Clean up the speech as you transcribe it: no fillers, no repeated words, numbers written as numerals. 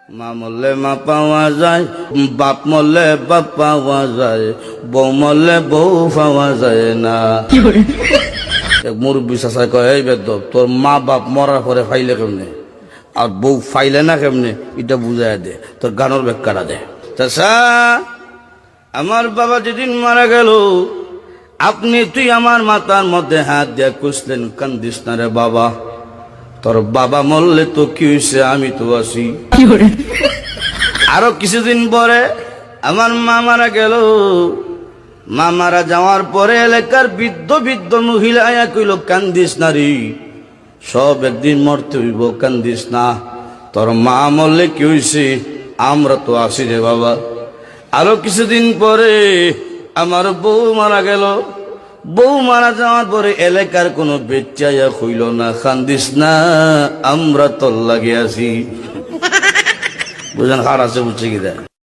মা মরলে মা পাওয়া যায়, বাপ মরলে বাপ পাওয়া যায়, বউ মরলে বউ পাওয়া যায় না। মুরব্বী চাচাই কয়, এই বেদব, তোর মা বাপ মরার পরে ফাইলে কেমনে আর বউ ফাইলে না কেমনে, এটা বুঝাই দে, তোর গানোর ব্যাখ্যাটা দে। চাচা, আমার বাবা যেদিন মারা গেল, তুই আমার মাথার মধ্যে হাত দিয়ে কুসলেন, কান্দিস না রে বাবা, তোর বাবা মরলে তো কি হয়েছে, আমি তো আছি। আরো কিছুদিন পরে আমার মা মারা গেল। মা মারা যাওয়ার পরে এলাকার বৃদ্ধ বৃদ্ধ মহিলা আয়া কইল, কান্দিস না রে, সব একদিন মরতে হইব, কান্দিস না, তোর মা মরলে কি হয়েছে, আমরা তো আছি রে বাবা। আরো কিছুদিন পরে আমার বউ মারা গেল। বউ মারা যাওয়ার পরে এলাকার কোনো বেচাইয়া হইল না, কান্দিস না, আমরা তোর লাগে আছি। বুঝেন, হার আছে, বুঝছে কি দেয়।